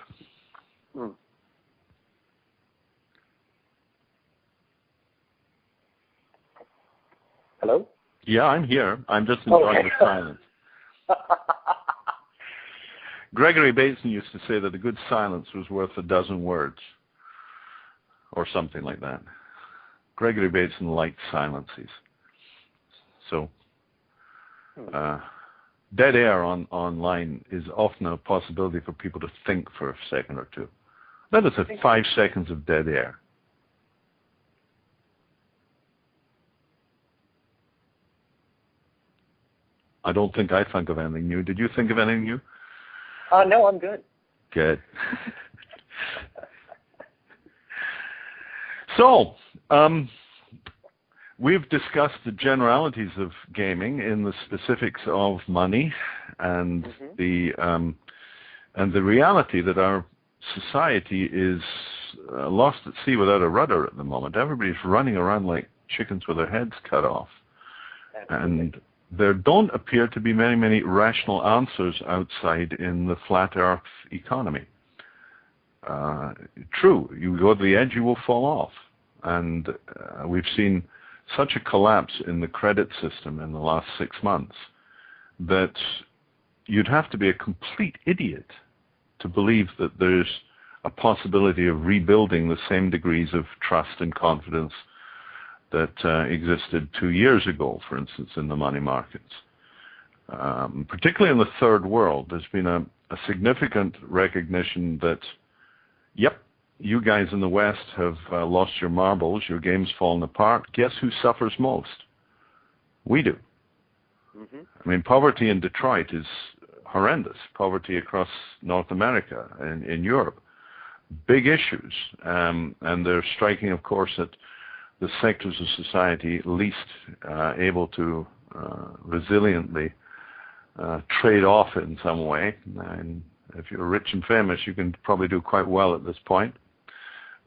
Hello? Yeah, I'm here. I'm just enjoying the silence. Gregory Bateson used to say that a good silence was worth a dozen words, or something like that. Gregory Bateson liked silences. So, dead air online is often a possibility for people to think for a second or two. Let us have 5 seconds of dead air. I don't think I think of anything new. Did you think of anything new? No, I'm good. Good. So, we've discussed the generalities of gaming in the specifics of money and the reality that our society is lost at sea without a rudder at the moment. Everybody's running around like chickens with their heads cut off. Absolutely. And there don't appear to be many rational answers outside in the flat earth economy. True, you go to the edge, you will fall off. And we've seen such a collapse in the credit system in the last 6 months that you'd have to be a complete idiot to believe that there's a possibility of rebuilding the same degrees of trust and confidence that existed 2 years ago, for instance, in the money markets. Particularly in the third world, there's been a significant recognition that, yep, you guys in the West have lost your marbles, your game's fallen apart. Guess who suffers most? We do. I mean, poverty in Detroit is horrendous. Poverty across North America and in Europe. Big issues. And they're striking, of course, at the sectors of society least able to resiliently trade off in some way. And if you're rich and famous, you can probably do quite well at this point.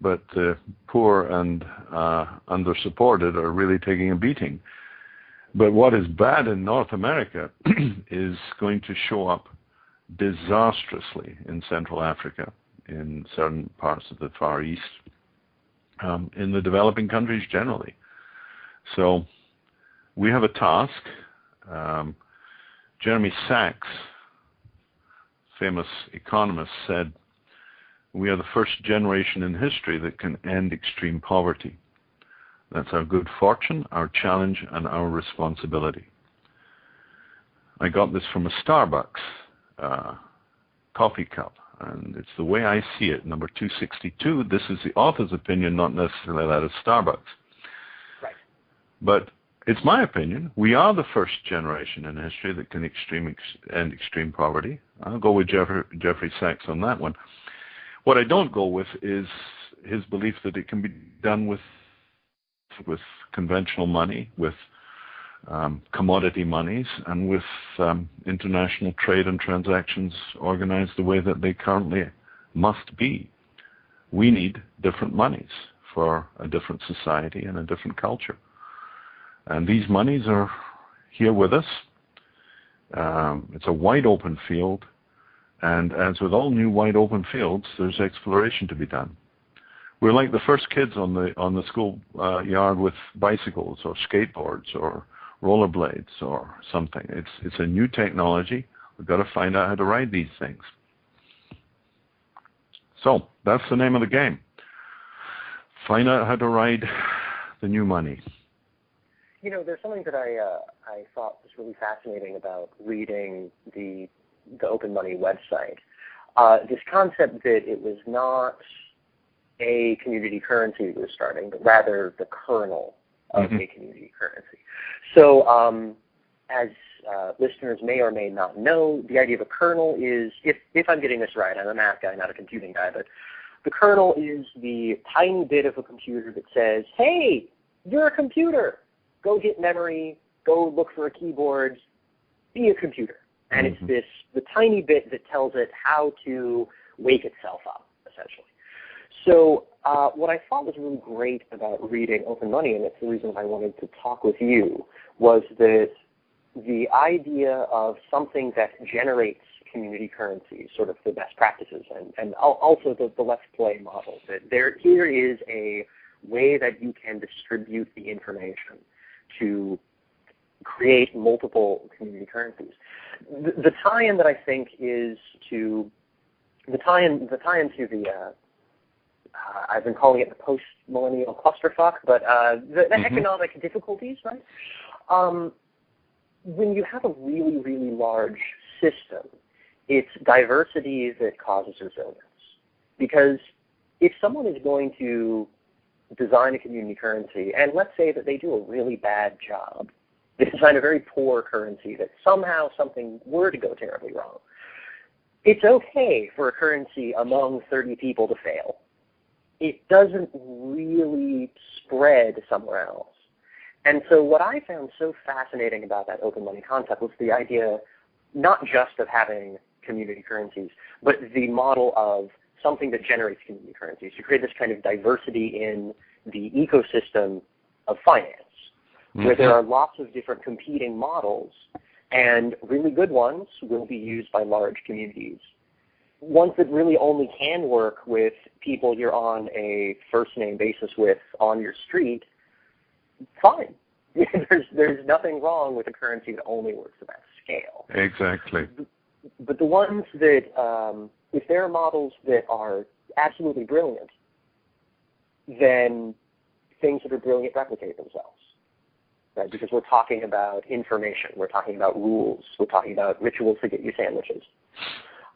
But the poor and under-supported are really taking a beating. But what is bad in North America is going to show up disastrously in Central Africa, in certain parts of the Far East, in the developing countries generally. So we have a task. Jeremy Sachs, famous economist, said, "We are the first generation in history that can end extreme poverty. That's our good fortune, our challenge, and our responsibility." I got this from a Starbucks coffee cup, and it's the way I see it. Number 262, this is the author's opinion, not necessarily that of Starbucks. Right. But it's my opinion. We are the first generation in history that can end extreme poverty. I'll go with Jeffrey Sachs on that one. What I don't go with is his belief that it can be done with conventional money, with commodity monies, and with international trade and transactions organized the way that they currently must be. We need different monies for a different society and a different culture. And these monies are here with us. It's a wide open field. And as with all new wide open fields, there's exploration to be done. We're like the first kids on the school yard with bicycles or skateboards or rollerblades or something. It's a new technology. We've got to find out how to ride these things. So that's the name of the game. Find out how to ride the new money. You know, there's something that I thought was really fascinating about reading the Open Money website. This concept that it was not a community currency that was starting, but rather the kernel of a community currency. So as listeners may or may not know, the idea of a kernel is, if I'm getting this right, I'm a math guy, not a computing guy, but the kernel is the tiny bit of a computer that says, hey, you're a computer. Go get memory, go look for a keyboard, be a computer. And it's the tiny bit that tells it how to wake itself up, essentially. So what I thought was really great about reading Open Money, and it's the reason I wanted to talk with you, was that the idea of something that generates community currency, sort of the best practices, and also the Let's Play model. That here is a way that you can distribute the information to create multiple community currencies. The tie-in that I think is to the tie-in to the I've been calling it the post-millennial clusterfuck, but the economic difficulties, right? When you have a really, really large system, it's diversity that causes resilience. Because if someone is going to design a community currency, and let's say that they do a really bad job, they design a very poor currency that somehow something were to go terribly wrong, it's okay for a currency among 30 people to fail. It doesn't really spread somewhere else. And so what I found so fascinating about that open money concept was the idea not just of having community currencies, but the model of something that generates community currencies, to create this kind of diversity in the ecosystem of finance, where there are lots of different competing models, and really good ones will be used by large communities. Ones that really only can work with people you're on a first-name basis with on your street, fine. There's nothing wrong with a currency that only works at that scale. Exactly. But the ones that, if there are models that are absolutely brilliant, then things that are brilliant replicate themselves, right? Because we're talking about information, we're talking about rules, we're talking about rituals to get you sandwiches.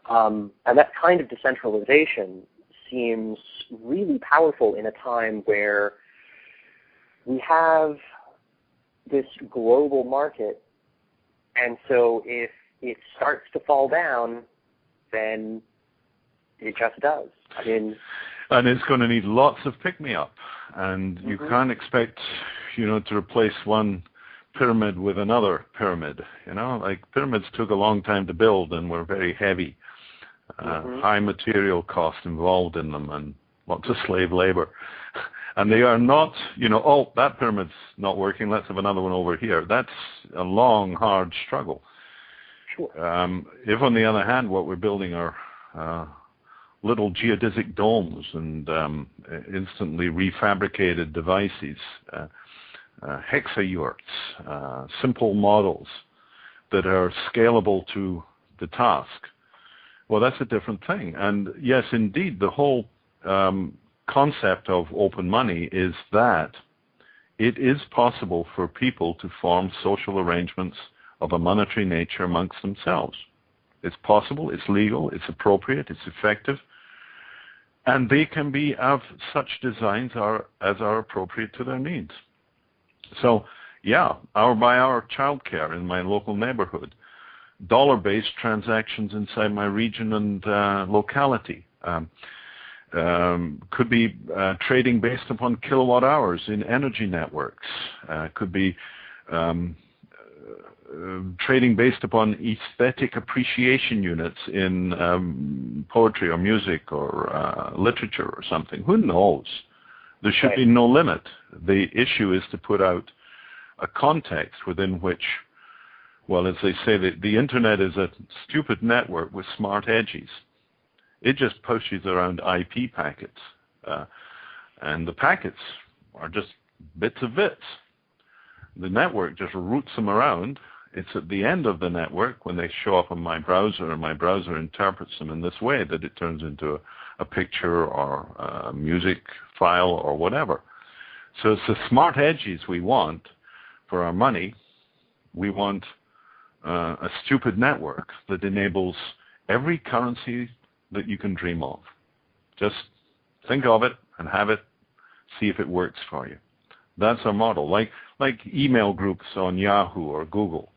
And that kind of decentralization seems really powerful in a time where we have this global market, and so if it starts to fall down, then it just does. I mean, and it's going to need lots of pick-me-up, and you can't expect, to replace one pyramid with another pyramid. Like pyramids took a long time to build and were very heavy, high material cost involved in them, and lots of slave labor. And they are not, that pyramid's not working, let's have another one over here. That's a long, hard struggle. Sure. If, on the other hand, what we're building are little geodesic domes and instantly refabricated devices, hexayurts, simple models that are scalable to the task, well, that's a different thing. And yes, indeed, the whole concept of open money is that it is possible for people to form social arrangements of a monetary nature amongst themselves. It's possible, it's legal, it's appropriate, it's effective, and they can be of such designs as are appropriate to their needs. So, yeah, hour-by-hour childcare in my local neighborhood, dollar-based transactions inside my region and locality, could be trading based upon kilowatt hours in energy networks, could be trading based upon aesthetic appreciation units in poetry or music or literature or something. Who knows? There should be no limit. The issue is to put out a context within which, well, as they say, the internet is a stupid network with smart edges. It just pushes around IP packets, and the packets are just bits of bits. The network just routes them around. It's at the end of the network when they show up on my browser, and my browser interprets them in this way that it turns into a picture or a music file or whatever. So it's the smart edges we want for our money. We want a stupid network that enables every currency that you can dream of. Just think of it and have it, see if it works for you. That's our model. Like email groups on Yahoo or Google.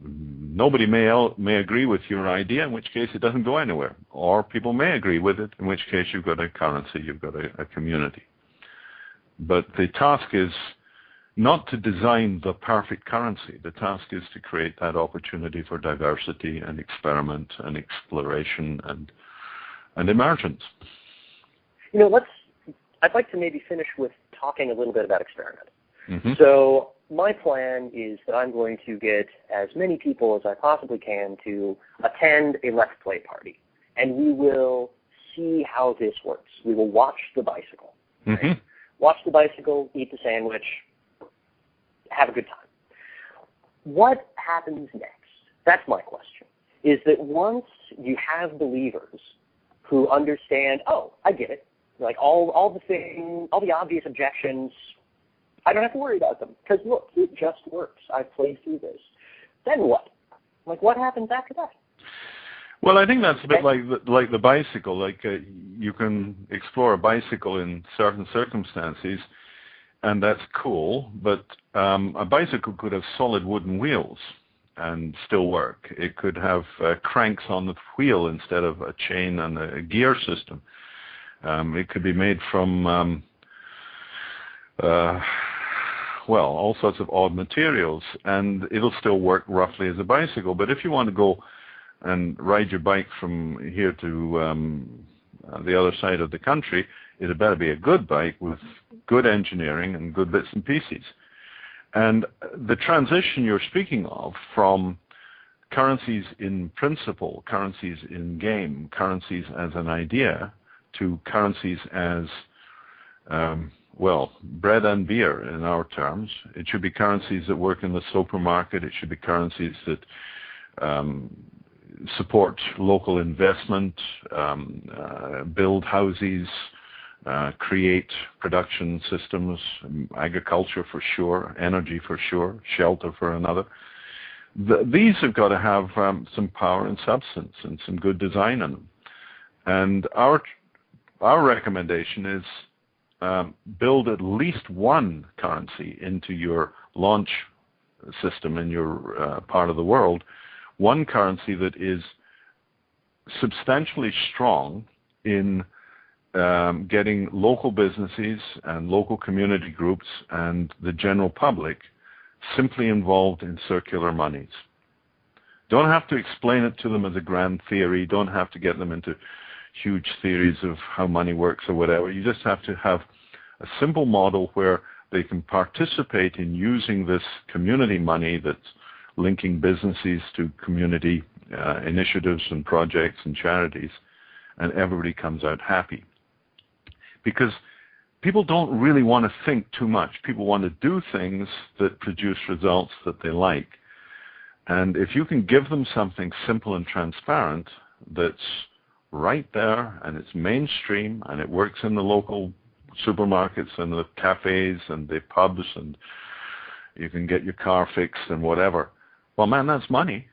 Nobody may agree with your idea, in which case it doesn't go anywhere. Or people may agree with it, in which case you've got a currency, you've got a community. But the task is not to design the perfect currency. The task is to create that opportunity for diversity and experiment and exploration and emergence. I'd like to maybe finish with talking a little bit about experiment. So my plan is that I'm going to get as many people as I possibly can to attend a Let's Play party, and we will see how this works. We will watch the bicycle. Right? Watch the bicycle, eat the sandwich, have a good time. What happens next? That's my question. Is that once you have believers who understand, oh, I get it, like all the obvious objections, I don't have to worry about them because look, it just works. I've played through this. Then what? Like, what happens after that? Well, I think that's a bit like the bicycle. Like you can explore a bicycle in certain circumstances, and that's cool. But a bicycle could have solid wooden wheels, and still work. It could have cranks on the wheel instead of a chain and a gear system. It could be made from all sorts of odd materials, and it'll still work roughly as a bicycle. But if you want to go and ride your bike from here to the other side of the country, it better be a good bike with good engineering and good bits and pieces. And the transition you're speaking of from currencies in principle, currencies in game, currencies as an idea, to currencies as, bread and beer in our terms. It should be currencies that work in the supermarket. It should be currencies that support local investment, build houses, create production systems, agriculture for sure, energy for sure, shelter for another. These have got to have some power and substance and some good design in them. And our recommendation is build at least one currency into your launch system in your part of the world, one currency that is substantially strong in getting local businesses and local community groups and the general public simply involved in circular monies. Don't have to explain it to them as a grand theory. Don't have to get them into huge theories of how money works or whatever. You just have to have a simple model where they can participate in using this community money that's linking businesses to community initiatives and projects and charities, and everybody comes out happy. Because people don't really want to think too much. People want to do things that produce results that they like. And if you can give them something simple and transparent that's right there and it's mainstream and it works in the local supermarkets and the cafes and the pubs and you can get your car fixed and whatever, well, man, that's money.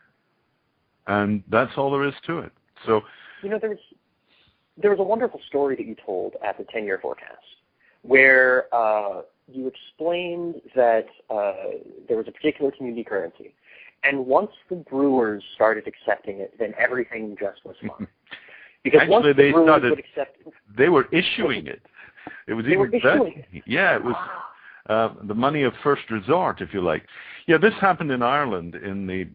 And that's all there is to it. So, there was a wonderful story that you told at the 10-year forecast where you explained that there was a particular community currency, and once the brewers started accepting it, then everything just was fine. Because actually, once the brewers would accept it, they were issuing it. It was even better. Yeah, it was the money of first resort, if you like. Yeah, this happened in Ireland. In the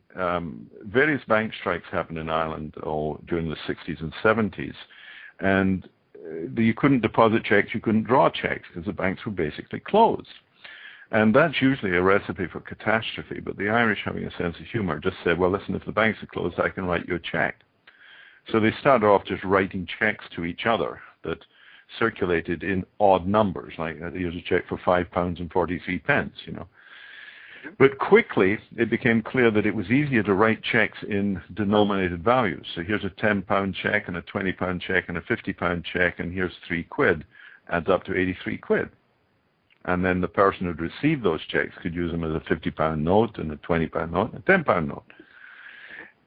various bank strikes happened in Ireland during the 60s and 70s. And you couldn't deposit checks, you couldn't draw checks because the banks were basically closed. And that's usually a recipe for catastrophe, but the Irish, having a sense of humor, just said, well, listen, if the banks are closed, I can write you a check. So they started off just writing checks to each other that circulated in odd numbers, like here's a check for £5.43, But quickly, it became clear that it was easier to write checks in denominated values. So here's a £10 check and a £20 check and a £50 check, and here's £3, adds up to 83 quid. And then the person who'd received those checks could use them as a £50 note and a £20 note and a £10 note.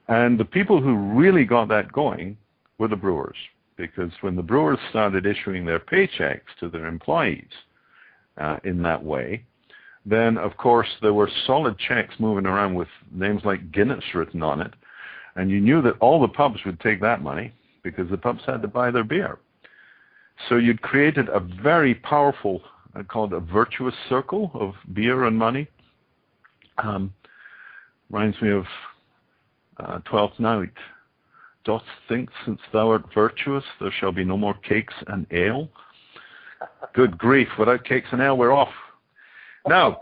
And the people who really got that going were the brewers, because when the brewers started issuing their paychecks to their employees in that way, then, of course, there were solid checks moving around with names like Guinness written on it, and you knew that all the pubs would take that money because the pubs had to buy their beer. So you'd created a very powerful, I call it a virtuous circle of beer and money. Reminds me of Twelfth Night. Dost think since thou art virtuous, there shall be no more cakes and ale? Good grief, without cakes and ale, we're off. Now,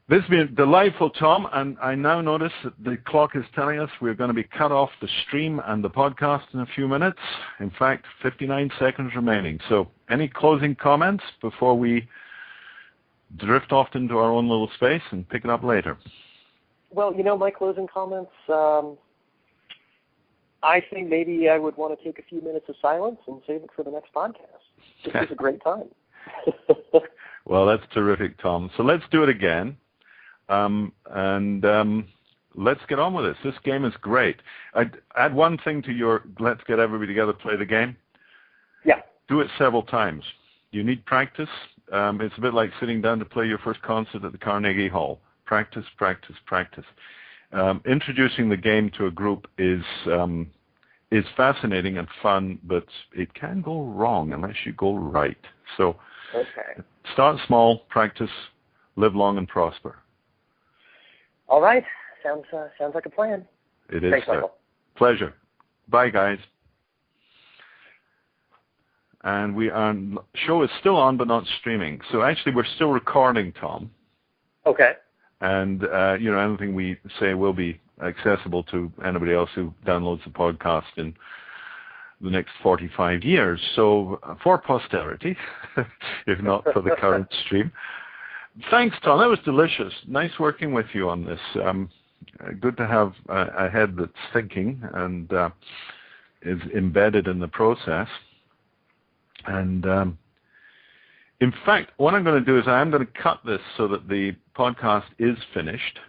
this has been delightful, Tom, and I now notice that the clock is telling us we're going to be cut off the stream and the podcast in a few minutes. In fact, 59 seconds remaining. So any closing comments before we drift off into our own little space and pick it up later? Well, my closing comments, I think maybe I would want to take a few minutes of silence and save it for the next podcast. This is a great time. Well, that's terrific, Tom. So let's do it again, and let's get on with this. This game is great. I'd add one thing to your let's get everybody together, play the game. Yeah. Do it several times. You need practice. It's a bit like sitting down to play your first concert at the Carnegie Hall. Practice, practice, practice. Introducing the game to a group is fascinating and fun, but it can go wrong unless you go right. So start small, practice, live long and prosper. All right. Sounds like a plan. It is. Thanks, Michael. Pleasure. Bye, guys. And show is still on, but not streaming. So actually, we're still recording, Tom. Okay. And anything we say will be accessible to anybody else who downloads the podcast in the next 45 years. So for posterity, if not for the current stream. Thanks, Tom. That was delicious. Nice working with you on this. Good to have a head that's thinking and is embedded in the process. And in fact, what I'm going to do is I'm going to cut this so that the podcast is finished.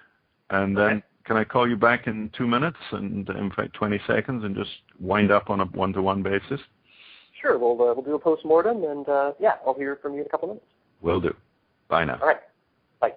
And then can I call you back in 2 minutes and, in fact, 20 seconds and just wind up on a one-to-one basis? Sure. We'll do a post-mortem, and, I'll hear from you in a couple minutes. Will do. Bye now. All right. Bye.